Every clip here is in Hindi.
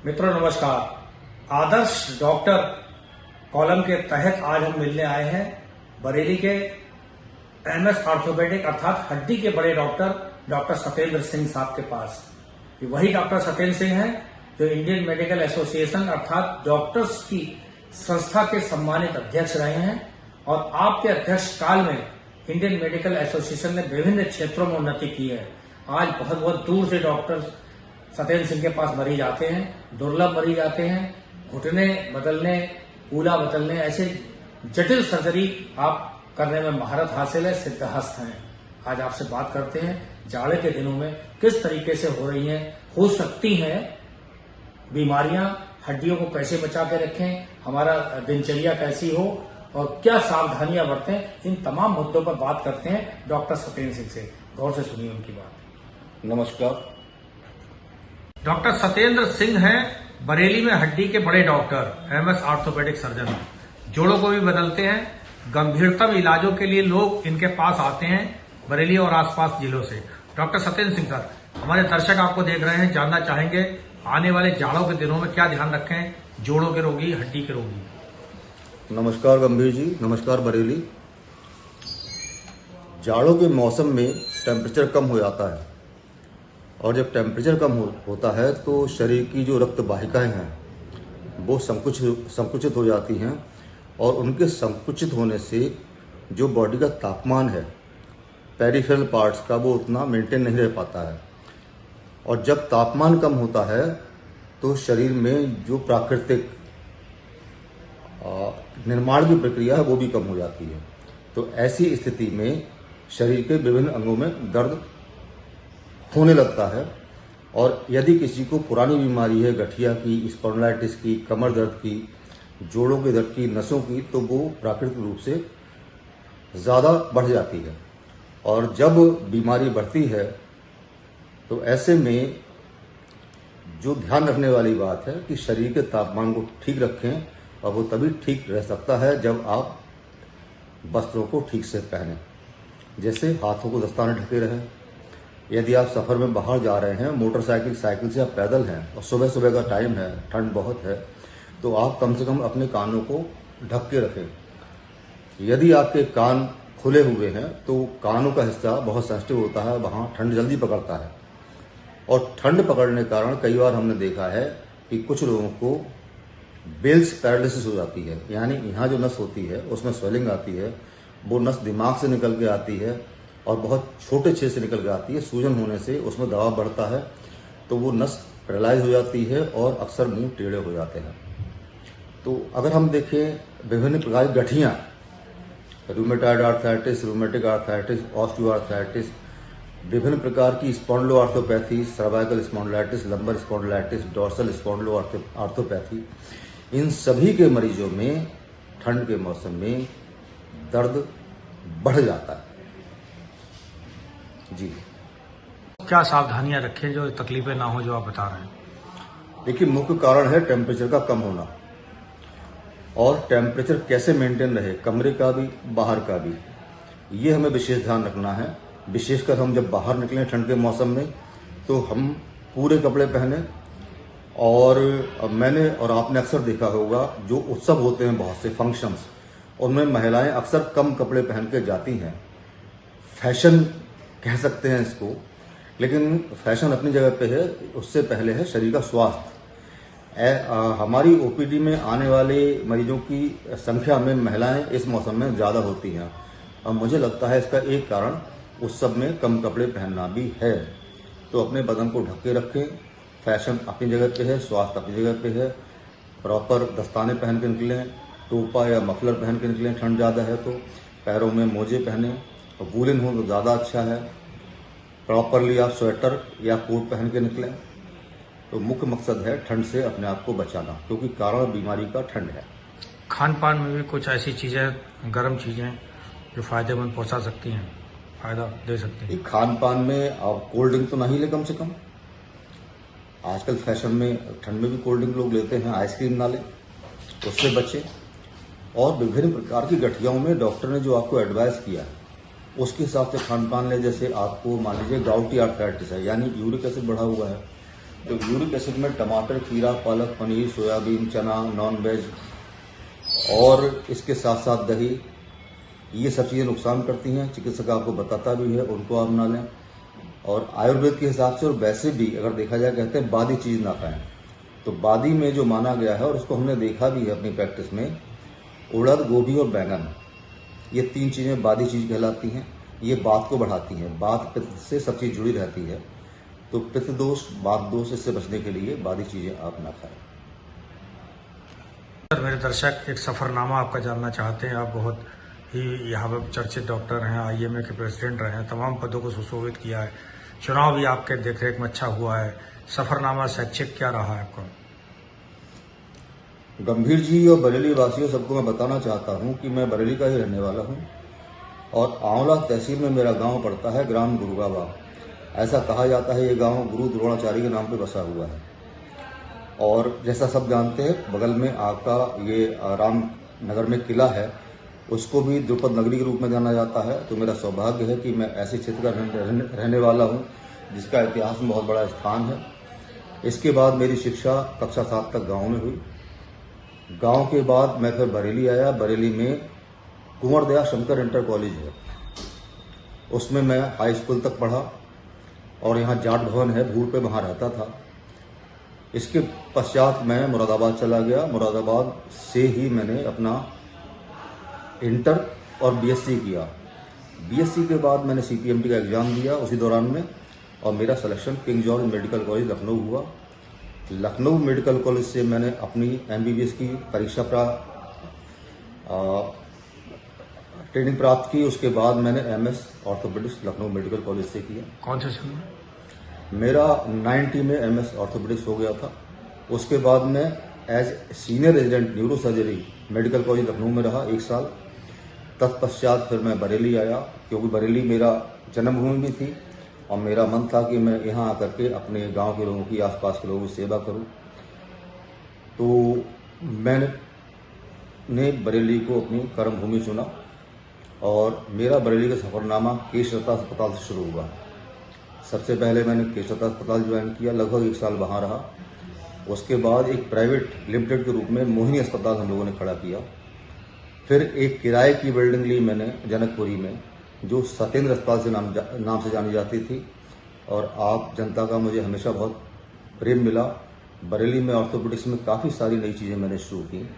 मित्रों नमस्कार। आदर्श डॉक्टर कॉलम के तहत आज हम मिलने आए हैं बरेली के एमएस ऑर्थोपेडिक अर्थात हड्डी के बड़े डॉक्टर सत्येंद्र सिंह साहब के पास। ये वही डॉक्टर सत्येंद्र सिंह हैं जो इंडियन मेडिकल एसोसिएशन अर्थात डॉक्टर्स की संस्था के सम्मानित अध्यक्ष रहे हैं और आपके अध्यक्ष काल में इंडियन मेडिकल एसोसिएशन ने विभिन्न क्षेत्रों में उन्नति की है। आज बहुत बहुत दूर से डॉक्टर सत्येंद्र सिंह के पास मरीज आते हैं, दुर्लभ मरीज आते हैं, घुटने बदलने, कूला बदलने, ऐसे जटिल सर्जरी आप करने में महारत हासिल है, सिद्धहस्त हैं। आज आपसे बात करते हैं जाड़े के दिनों में किस तरीके से हो सकती हैं बीमारियां, हड्डियों को कैसे बचा के रखें, हमारा दिनचर्या कैसी हो और क्या सावधानियां बरतें, इन तमाम मुद्दों पर बात करते हैं डॉक्टर सत्येंद्र सिंह से। गौर से सुनिए उनकी बात। नमस्कार। डॉक्टर सत्येंद्र सिंह हैं बरेली में हड्डी के बड़े डॉक्टर, एमएस ऑर्थोपेडिक सर्जन। जोड़ों को भी बदलते हैं। गंभीरतम इलाजों के लिए लोग इनके पास आते हैं बरेली और आसपास जिलों से। डॉक्टर सत्येंद्र सिंह सर, हमारे दर्शक आपको देख रहे हैं, जानना चाहेंगे आने वाले जाड़ों के दिनों में क्या ध्यान रखें जोड़ों के रोगी, हड्डी के रोगी। नमस्कार गंभीर जी, नमस्कार बरेली। जाड़ों के मौसम में टेम्परेचर कम हो जाता है और जब टेम्परेचर कम होता है तो शरीर की जो रक्त वाहिकाएं हैं वो संकुचित हो जाती हैं और उनके संकुचित होने से जो बॉडी का तापमान है पेरिफेरल पार्ट्स का वो उतना मेंटेन नहीं रह पाता है और जब तापमान कम होता है तो शरीर में जो प्राकृतिक निर्माण की प्रक्रिया है वो भी कम हो जाती है। तो ऐसी स्थिति में शरीर के विभिन्न अंगों में दर्द होने लगता है और यदि किसी को पुरानी बीमारी है, गठिया की, स्पॉन्डिलाइटिस की, कमर दर्द की, जोड़ों के दर्द की, नसों की, तो वो प्राकृतिक रूप से ज़्यादा बढ़ जाती है और जब बीमारी बढ़ती है तो ऐसे में जो ध्यान रखने वाली बात है कि शरीर के तापमान को ठीक रखें और वो तभी ठीक रह सकता है जब आप वस्त्रों को ठीक से पहनें। जैसे हाथों को दस्ताने ढके रहें। यदि आप सफ़र में बाहर जा रहे हैं, मोटरसाइकिल, साइकिल से आप पैदल हैं और सुबह सुबह का टाइम है, ठंड बहुत है, तो आप कम से कम अपने कानों को ढक के रखें। यदि आपके कान खुले हुए हैं तो कानों का हिस्सा बहुत सेंसिटिव होता है, वहाँ ठंड जल्दी पकड़ता है और ठंड पकड़ने के कारण कई बार हमने देखा है कि कुछ लोगों को बेल्स पैरालिसिस हो जाती है, यानी यहाँ जो नस होती है उसमें स्वेलिंग आती है, वो नस दिमाग से निकल के आती है और बहुत छोटे छेद से निकल के आती है। सूजन होने से उसमें दबाव बढ़ता है तो वो नस पैरालाइज हो जाती है और अक्सर मुंह टेढ़े हो जाते हैं। तो अगर हम देखें विभिन्न प्रकार की गठियाँ, rheumatoid arthritis, rheumatic arthritis, osteoarthritis, विभिन्न प्रकार की spondyloarthropathy, cervical spondylitis, lumbar spondylitis, dorsal spondyloarthropathy, इन सभी के मरीजों में ठंड के मौसम में दर्द बढ़ जाता है। जी, क्या सावधानियां रखें जो तकलीफें ना हो जो आप बता रहे हैं? देखिए, मुख्य कारण है टेम्परेचर का कम होना और टेम्परेचर कैसे मेंटेन रहे, कमरे का भी, बाहर का भी, ये हमें विशेष ध्यान रखना है। विशेषकर हम जब बाहर निकलें ठंड के मौसम में तो हम पूरे कपड़े पहने और मैंने और आपने अक्सर देखा होगा जो उत्सव होते हैं, बहुत से फंक्शंस, उनमें महिलाएं अक्सर कम कपड़े पहन के जाती हैं। फैशन कह सकते हैं इसको, लेकिन फैशन अपनी जगह पे है, उससे पहले है शरीर का स्वास्थ्य। हमारी ओपीडी में आने वाले मरीजों की संख्या में महिलाएं इस मौसम में ज़्यादा होती हैं और मुझे लगता है इसका एक कारण उत्सव में कम कपड़े पहनना भी है। तो अपने बदन को ढक के रखें। फैशन अपनी जगह पे है, स्वास्थ्य अपनी जगह पे है। प्रॉपर दस्ताने पहन के निकलें, टोपा या मफलर पहन के निकलें, ठंड ज़्यादा है तो पैरों में मोजे पहने और वूलन हो तो ज़्यादा अच्छा है। प्रॉपरली आप स्वेटर या कोट पहन के निकलें। तो मुख्य मकसद है ठंड से अपने आप को बचाना, क्योंकि कारण बीमारी का ठंड है। खान पान में भी कुछ ऐसी चीजें, गर्म चीजें जो फायदेमंद पहुंचा सकती हैं, फायदा दे सकती हैं। खान पान में आप कोल्ड ड्रिंक तो नहीं ले कम से कम। आजकल फैशन में ठंड में भी कोल्ड ड्रिंक लोग लेते हैं, आइसक्रीम ना लें, उससे बचें। और विभिन्न प्रकार की गठियाओं में डॉक्टर ने जो आपको एडवाइस किया है उसके हिसाब से खान पान लें। जैसे आपको मान लीजिए गाउटी आर्थराइटिस है, यानी यूरिक एसिड बढ़ा हुआ है, तो यूरिक एसिड में टमाटर, खीरा, पालक, पनीर, सोयाबीन, चना, नॉन वेज और इसके साथ साथ दही, ये सब चीज़ें नुकसान करती हैं। चिकित्सक आपको बताता भी है, उनको आप ना लें। और आयुर्वेद के हिसाब से और वैसे भी अगर देखा जाए, कहते हैं बादी चीज़ ना खाएं। तो बादी में जो माना गया है, और उसको हमने देखा भी है अपनी प्रैक्टिस में, उड़द, गोभी और बैंगन, ये 3 चीज़ें बादी चीज़ कहलाती हैं। ये बात को बढ़ाती हैं, बात पित्त से सब चीज़ जुड़ी रहती है। तो पित्त दोष, बात दोष, इससे बचने के लिए बादी चीज़ें आप ना खाएं। सर, मेरे दर्शक एक सफ़रनामा आपका जानना चाहते हैं। आप बहुत ही यहाँ पर चर्चित डॉक्टर हैं, IMA के प्रेसिडेंट रहे हैं, तमाम पदों को सुशोभित किया है, चुनाव भी आपके देखरेख में अच्छा हुआ है। सफ़रनामा शैक्षिक क्या रहा है आपका? गंभीर जी और बरेली वासियों सबको मैं बताना चाहता हूं कि मैं बरेली का ही रहने वाला हूं और आंवला तहसील में मेरा गांव पड़ता है, ग्राम गुरुगावा। ऐसा कहा जाता है ये गांव गुरु द्रोणाचार्य के नाम पे बसा हुआ है। और जैसा सब जानते हैं, बगल में आपका ये रामनगर में किला है, उसको भी द्रुपद नगरी के रूप में जाना जाता है। तो मेरा सौभाग्य है कि मैं ऐसे क्षेत्र का रहने वाला हूँ जिसका इतिहास में बहुत बड़ा स्थान है। इसके बाद मेरी शिक्षा कक्षा 7 तक गाँव में हुई। गांव के बाद मैं फिर बरेली आया। बरेली में कुंवर दया शंकर इंटर कॉलेज है, उसमें मैं हाई स्कूल तक पढ़ा और यहाँ जाट भवन है भूड़ पे, वहाँ रहता था। इसके पश्चात मैं मुरादाबाद चला गया। मुरादाबाद से ही मैंने अपना इंटर और BSc किया। BSc के बाद मैंने CPMT का एग्ज़ाम दिया उसी दौरान में, और मेरा selection king George medical college Lucknow हुआ। लखनऊ मेडिकल कॉलेज से मैंने अपनी MBBS की परीक्षा ट्रेनिंग प्राप्त की। उसके बाद मैंने MS orthopaedics Lucknow medical college से किया। कौन से सन में? मेरा 90 में MS ऑर्थोपेडिक्स हो गया था। उसके बाद मैं as senior resident neuro surgery medical college Lucknow में रहा 1 साल। तत्पश्चात फिर मैं बरेली आया, क्योंकि बरेली मेरा जन्मभूमि भी थी और मेरा मन था कि मैं यहाँ आकर के अपने गांव के लोगों की, आसपास के लोगों की सेवा करूं। तो मैंने बरेली को अपनी कर्मभूमि चुना और मेरा बरेली का सफ़रनामा केशरता अस्पताल से शुरू हुआ। सबसे पहले मैंने केशरता अस्पताल ज्वाइन किया, लगभग 1 साल वहाँ रहा। उसके बाद एक प्राइवेट लिमिटेड के रूप में मोहिनी अस्पताल हम लोगों ने खड़ा किया। फिर एक किराए की बिल्डिंग ली मैंने जनकपुरी में, जो सत्येंद्र अस्पताल से नाम से जानी जाती थी। और आप जनता का मुझे हमेशा बहुत प्रेम मिला। बरेली में ऑर्थोपेडिक्स में काफ़ी सारी नई चीज़ें मैंने शुरू की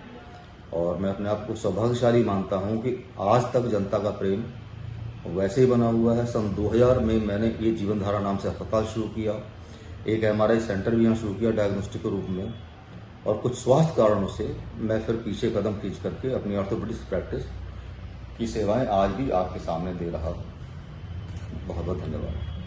और मैं अपने आप को सौभाग्यशाली मानता हूं कि आज तक जनता का प्रेम वैसे ही बना हुआ है। सन 2000 में मैंने ये जीवनधारा नाम से अस्पताल शुरू किया। एक MRI सेंटर भी यहाँ शुरू किया डायग्नोस्टिक के रूप में। और कुछ स्वास्थ्य कारणों से मैं फिर पीछे कदम खींच करके अपनी ऑर्थोपेडिक्स प्रैक्टिस की सेवाएं आज भी आपके सामने दे रहा हूँ। बहुत बहुत धन्यवाद।